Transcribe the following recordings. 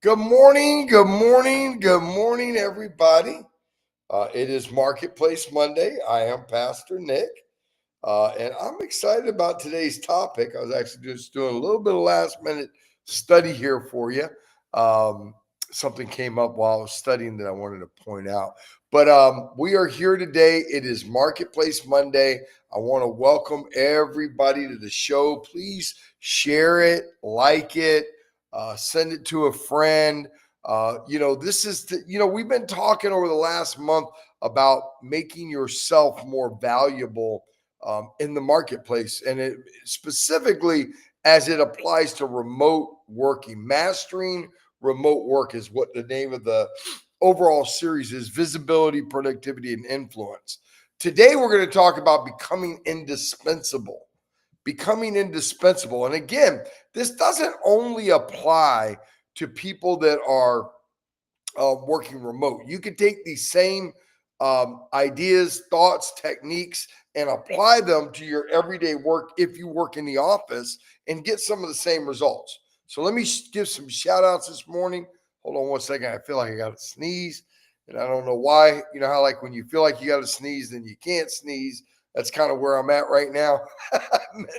Good morning, good morning, good morning, everybody. It is Marketplace Monday. I am Pastor Nick, and I'm excited about today's topic. I was actually just doing a little bit of last minute study here for you. Um, Something came up while I was studying that I wanted to point out. But we are here today. It is Marketplace Monday. I want to welcome everybody to the show. Please share it, like it, send it to a friend. We've been talking over the last month about making yourself more valuable in the marketplace, and it specifically as it applies to remote working. Mastering remote work is what the name of the overall series is: visibility, productivity, and influence. Today, we're going to talk about becoming indispensable. Becoming indispensable. And again, this doesn't only apply to people that are working remote. You could take these same ideas, thoughts, techniques, and apply them to your everyday work if you work in the office and get some of the same results. So let me give some shout outs this morning. Hold on one second. I feel like I got to sneeze, and I don't know why. You know how, like, when you feel like you got to sneeze, then you can't sneeze. That's kind of where I'm at right now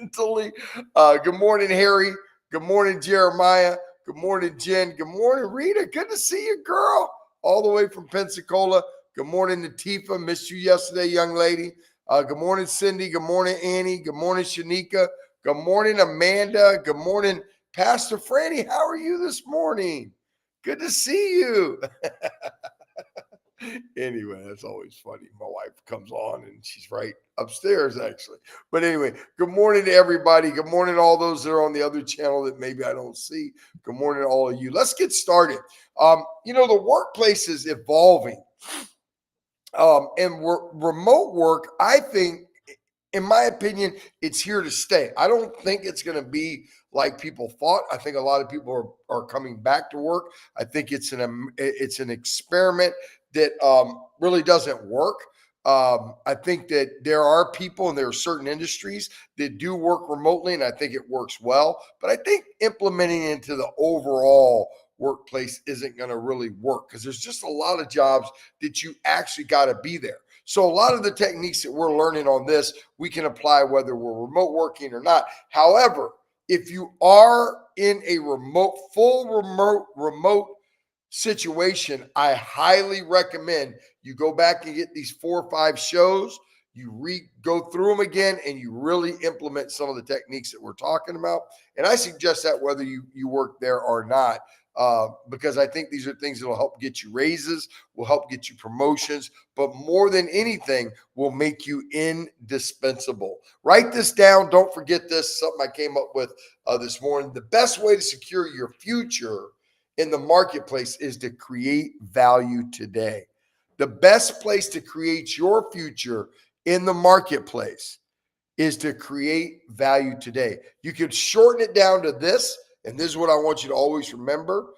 mentally. Good morning, Harry. Good morning, Jeremiah. Good morning, Jen. Good morning, Rita. Good to see you, girl. All the way from Pensacola. Good morning, Natifa. Missed you yesterday, young lady. Good morning, Cindy. Good morning, Annie. Good morning, Shanika. Good morning, Amanda. Good morning, Pastor Franny. How are you this morning? Good to see you. Anyway, that's always funny. My wife comes on and she's right upstairs, actually. But anyway, good morning to everybody. Good morning to all those that are on the other channel that maybe I don't see. Good morning to all of you. Let's get started. The workplace is evolving. And remote work, I think, in my opinion, it's here to stay. I don't think it's going to be like people thought. I think a lot of people are coming back to work. I think it's an experiment that really doesn't work. I think that there are people and there are certain industries that do work remotely, and I think it works well. But I think implementing it into the overall workplace isn't going to really work because there's just a lot of jobs that you actually got to be there. So a lot of the techniques that we're learning on this, we can apply whether we're remote working or not. However, if you are in a full remote situation, I highly recommend you go back and get these 4 or 5 shows. You go through them again, and you really implement some of the techniques that we're talking about. And I suggest that whether you work there or not, because I think these are things that will help get you raises, will help get you promotions, but more than anything, will make you indispensable. Write this down. Don't forget this. Something I came up with this morning. The best way to secure your future in the marketplace is to create value today. The best place to create your future in the marketplace is to create value today. You could shorten it down to this, and this is what I want you to always remember.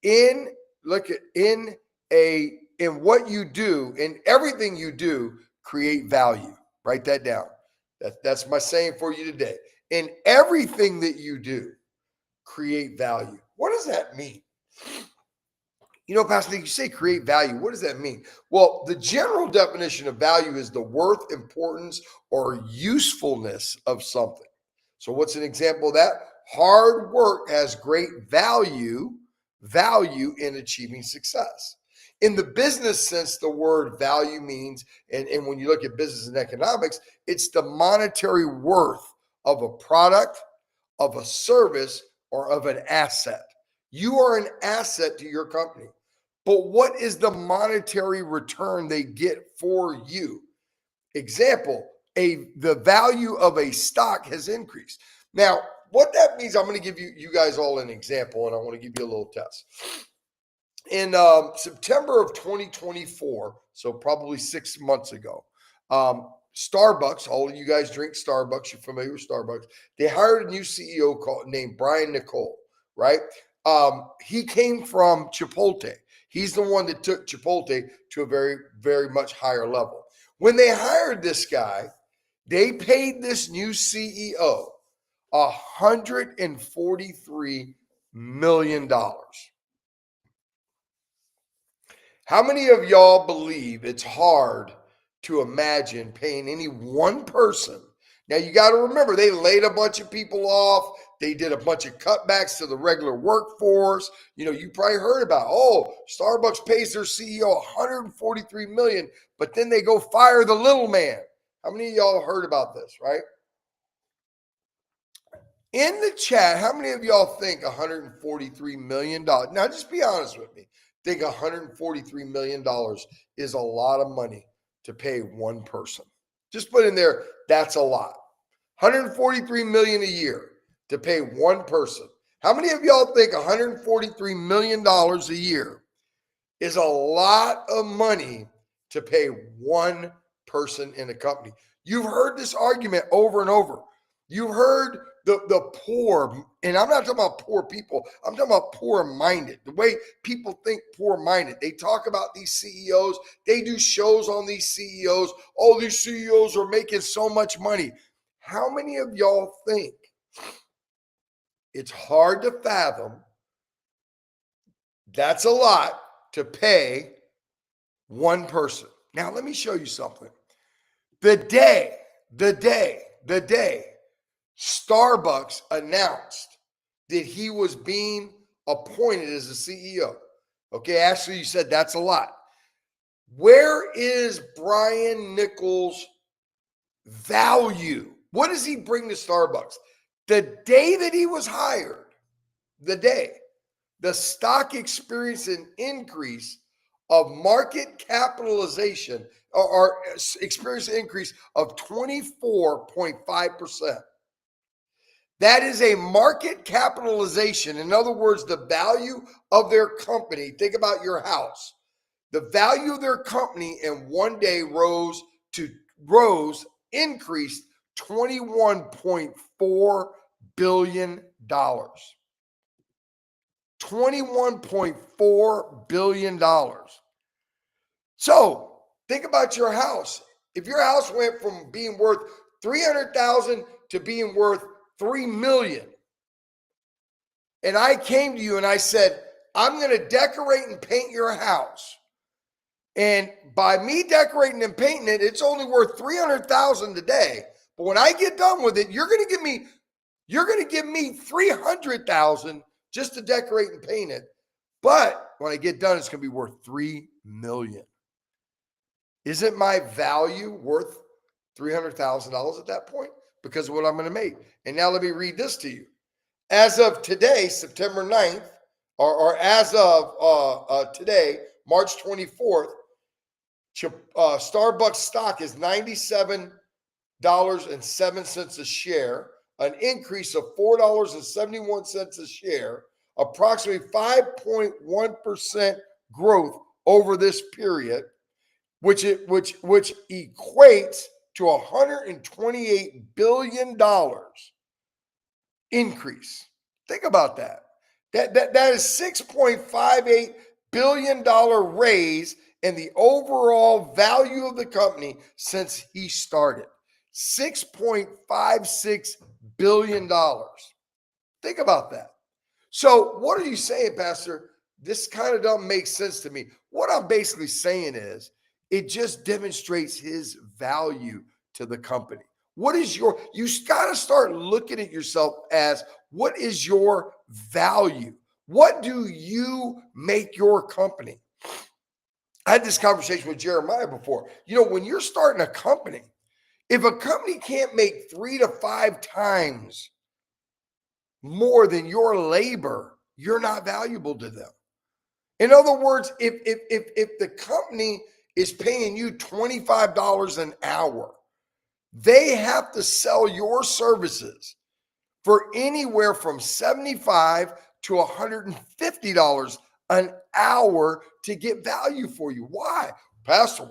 In what you do, in everything you do, create value. Write that down. That's my saying for you today. In everything that you do, create value. What does that mean? Pastor Nick, you say create value. What does that mean? Well, the general definition of value is the worth, importance, or usefulness of something. So what's an example of that? Hard work has great value in achieving success. In the business sense, the word value means, and when you look at business and economics, it's the monetary worth of a product, of a service, or of an asset. You are an asset to your company. But what is the monetary return they get for you? Example, the value of a stock has increased. Now, what that means, I'm going to give you guys all an example, and I want to give you a little test. In September of 2024, so probably 6 months ago, Starbucks, all of you guys drink Starbucks, you're familiar with Starbucks, they hired a new CEO named Brian Nicole, right? He came from Chipotle. He's the one that took Chipotle to a very, very much higher level. When they hired this guy, they paid this new CEO $143 million. How many of y'all believe it's hard to imagine paying any one person? Now, you got to remember, they laid a bunch of people off. They did a bunch of cutbacks to the regular workforce. You probably heard about, Starbucks pays their CEO 143 million, but then they go fire the little man. How many of y'all heard about this, right? In the chat, how many of y'all think $143 million? Now, just be honest with me. Think $143 million is a lot of money to pay one person. Just put in there, that's a lot. $143 million a year to pay one person. How many of y'all think $143 million a year is a lot of money to pay one person in a company? You've heard this argument over and over. You've heard the poor, and I'm not talking about poor people. I'm talking about poor-minded. The way people think poor-minded. They talk about these CEOs. They do shows on these CEOs. Oh, these CEOs are making so much money. How many of y'all think it's hard to fathom that's a lot to pay one person? Now, let me show you something. The day Starbucks announced that he was being appointed as a CEO. Okay, Ashley, you said that's a lot. Where is Brian Nichols' value? What does he bring to Starbucks? The day that he was hired, the stock experienced an increase of market capitalization or experienced an increase of 24.5%. That is a market capitalization. In other words, the value of their company. Think about your house. The value of their company in one day increased $21.4 billion. $21.4 billion. So think about your house. If your house went from being worth $300,000 to being worth $3 million, and I came to you and I said, I'm going to decorate and paint your house. And by me decorating and painting it, it's only worth $300,000 today. But when I get done with it, you're going to give me $300,000 just to decorate and paint it. But when I get done, it's going to be worth $3 million. Isn't my value worth $300,000 at that point? Because of what I'm going to make. And now let me read this to you. As of today, September 9th, or as of today, March 24th, Starbucks stock is $97.07 a share, an increase of $4.71 a share, approximately 5.1% growth over this period, which equates to $128 billion increase. Think about that. That is $6.58 billion raise in the overall value of the company since he started. $6.56 billion. Think about that. So what are you saying, Pastor? This kind of doesn't make sense to me. What I'm basically saying is it just demonstrates his value to the company. You got to start looking at yourself as, what is your value? What do you make your company? I had this conversation with Jeremiah before. When you're starting a company, if a company can't make 3 to 5 times more than your labor, you're not valuable to them. In other words, if the company is paying you $25 an hour, they have to sell your services for anywhere from $75 to $150 an hour to get value for you. Why? Pastor,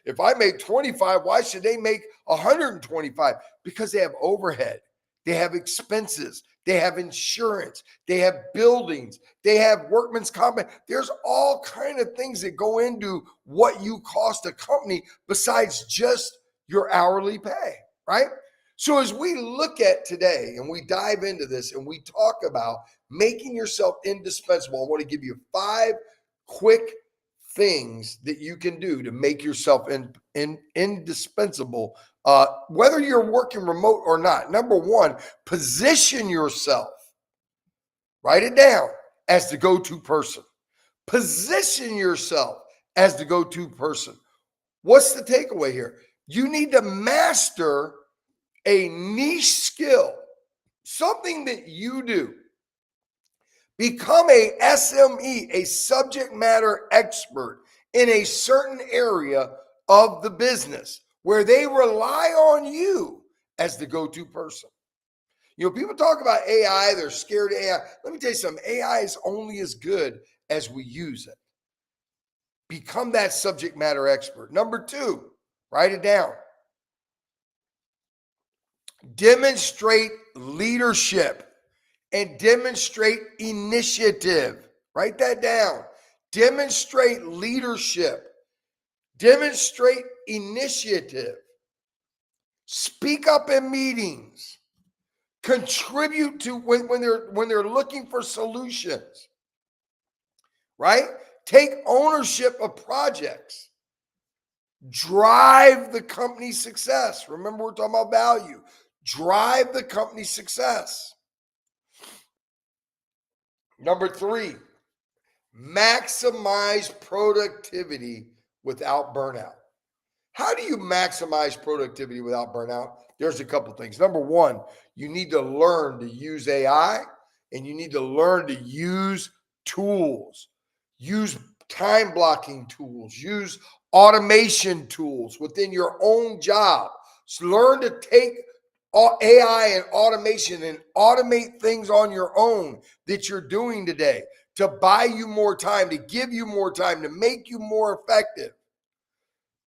if I make 25, why should they make 125? Because they have overhead, they have expenses, they have insurance, they have buildings, they have workman's comp. There's all kind of things that go into what you cost a company besides just your hourly pay, right? So as we look at today and we dive into this and we talk about making yourself indispensable, I want to give you 5 quick things that you can do to make yourself indispensable, whether you're working remote or not. Number one, position yourself. Write it down as the go-to person. Position yourself as the go-to person. What's the takeaway here? You need to master a niche skill, something that you do. Become a SME, a subject matter expert in a certain area of the business where they rely on you as the go-to person. You know, people talk about AI, they're scared of AI. Let me tell you something, AI is only as good as we use it. Become that subject matter expert. Number two, write it down. Demonstrate leadership and demonstrate initiative. Write that down. Demonstrate leadership. Demonstrate initiative. Speak up in meetings. Contribute to when they're looking for solutions. Right? Take ownership of projects. Drive the company's success. Remember, we're talking about value. Drive the company's success. Number three, maximize productivity without burnout. How do you maximize productivity without burnout? There's a couple things. Number one, you need to learn to use AI and you need to learn to use tools. Use time blocking tools. Use automation tools within your own job. So learn to take AI and automation and automate things on your own that you're doing today to buy you more time, to give you more time, to make you more effective.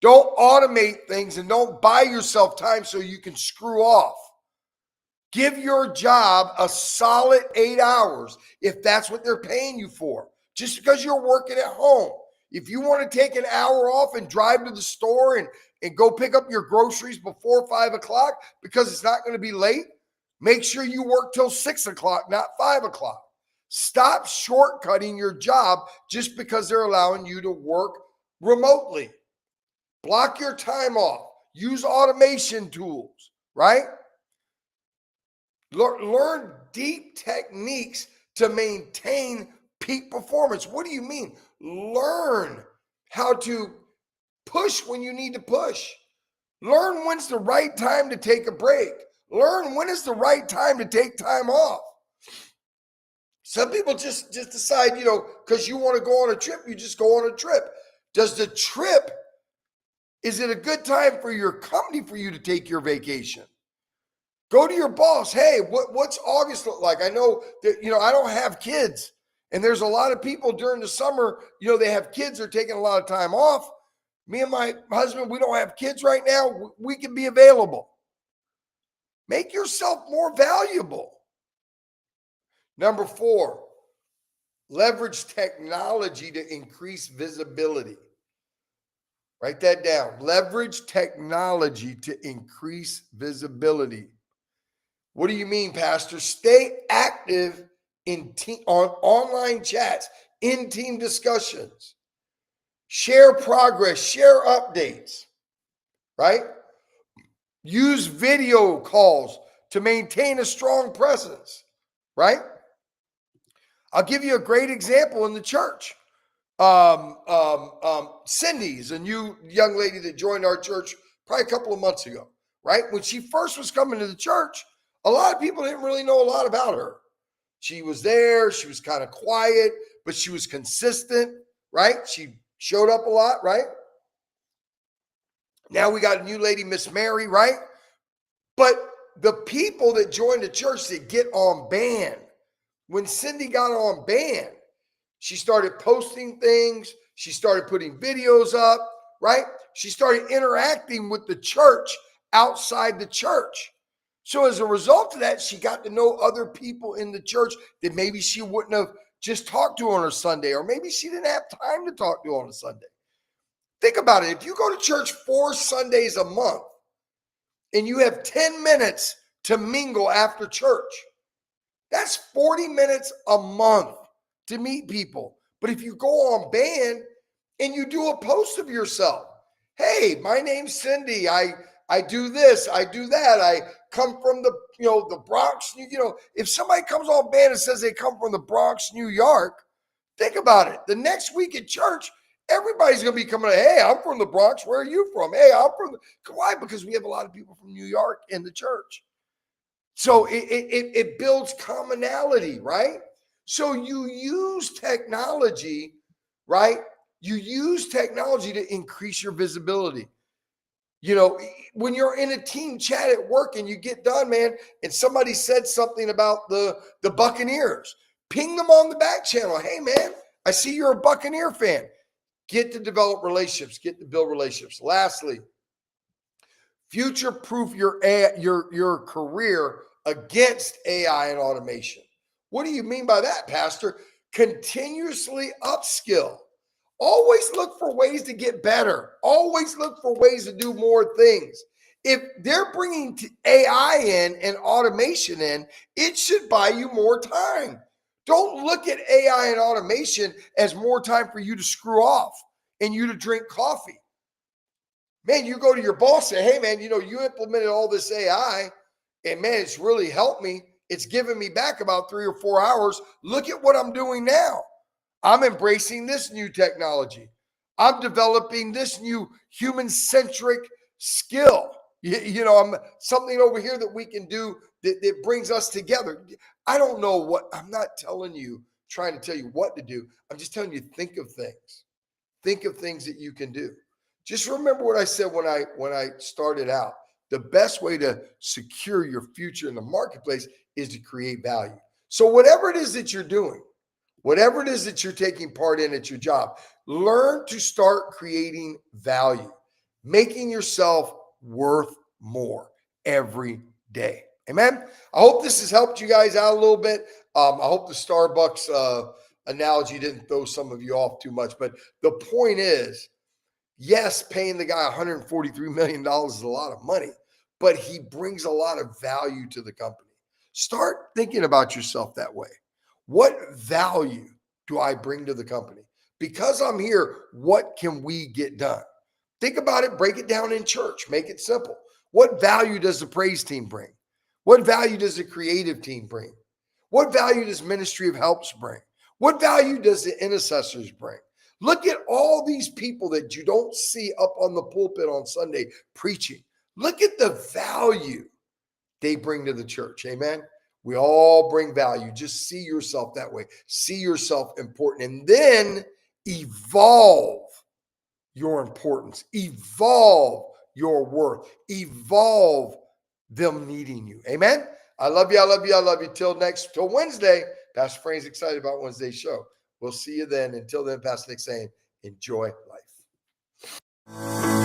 Don't automate things and don't buy yourself time so you can screw off. Give your job a solid 8 hours if that's what they're paying you for. Just because you're working at home. If you want to take an hour off and drive to the store and go pick up your groceries before 5 o'clock because it's not going to be late, make sure you work till 6 o'clock, not 5 o'clock. Stop shortcutting your job just because they're allowing you to work remotely. Block your time off. Use automation tools, right? Learn deep techniques to maintain peak performance. What do you mean? Learn how to push when you need to push. Learn when's the right time to take a break. Learn when is the right time to take time off. Some people just decide, because you want to go on a trip, you just go on a trip. Does the trip, is it a good time for your company for you to take your vacation? Go to your boss. Hey, what's August look like? I know that, I don't have kids. And there's a lot of people during the summer, they have kids, they're taking a lot of time off. Me and my husband, we don't have kids right now. We can be available. Make yourself more valuable. Number four, leverage technology to increase visibility. Write that down. Leverage technology to increase visibility. What do you mean, Pastor? Stay active on online chats, in team discussions. Share progress, share updates, right? Use video calls to maintain a strong presence, right? I'll give you a great example in the church. Cindy's a new young lady that joined our church probably a couple of months ago, right? When she first was coming to the church, a lot of people didn't really know a lot about her. She was there. She was kind of quiet, but she was consistent, right? She showed up a lot, right? Now we got a new lady, Miss Mary, right? But the people that joined the church that get on band, when Cindy got on band, she started posting things. She started putting videos up, right? She started interacting with the church outside the church. So as a result of that, she got to know other people in the church that maybe she wouldn't have just talked to on a Sunday, or maybe she didn't have time to talk to on a Sunday. Think about it. If you go to church 4 Sundays a month and you have 10 minutes to mingle after church, that's 40 minutes a month to meet people. But if you go on band, and you do a post of yourself. Hey, my name's Cindy. I do this, I do that. I come from the Bronx. If somebody comes on band and says they come from the Bronx, New York, think about it. The next week at church, everybody's gonna be coming. Hey, I'm from the Bronx. Where are you from? Hey, I'm from. Why? Because we have a lot of people from New York in the church. So it builds commonality, right? So you use technology, right? You use technology to increase your visibility. When you're in a team chat at work and you get done, man, and somebody said something about the Buccaneers, ping them on the back channel. Hey, man, I see you're a Buccaneer fan. Get to develop relationships, get to build relationships. Lastly, future-proof your career against AI and automation. What do you mean by that, Pastor? Continuously upskill. Always look for ways to get better. Always look for ways to do more things. If they're bringing AI in and automation in, it should buy you more time. Don't look at AI and automation as more time for you to screw off and you to drink coffee. Man, you go to your boss and say, hey, man, you implemented all this AI and man, it's really helped me. It's given me back about 3 or 4 hours. Look at what I'm doing now. I'm embracing this new technology. I'm developing this new human-centric skill. I'm something over here that we can do that brings us together. I don't know what, I'm not trying to tell you what to do. I'm just telling you, think of things. Think of things that you can do. Just remember what I said when I started out. The best way to secure your future in the marketplace is to create value. So whatever it is that you're doing, whatever it is that you're taking part in at your job, learn to start creating value, making yourself worth more every day. Amen. I hope this has helped you guys out a little bit. I hope the Starbucks analogy didn't throw some of you off too much. But the point is, yes, paying the guy $143 million is a lot of money, but he brings a lot of value to the company. Start thinking about yourself that way. What value do I bring to the company? Because I'm here, what can we get done? Think about it, break it down in church, make it simple. What value does the praise team bring? What value does the creative team bring? What value does Ministry of Helps bring? What value does the intercessors bring? Look at all these people that you don't see up on the pulpit on Sunday preaching. Look at the value they bring to the church. Amen. We all bring value. Just see yourself that way. See yourself important. And then evolve your importance. Evolve your worth. Evolve them needing you. Amen. I love you. I love you. I love you. Till Wednesday. Pastor Frank's excited about Wednesday's show. We'll see you then. Until then, Pastor Nick's saying, enjoy life.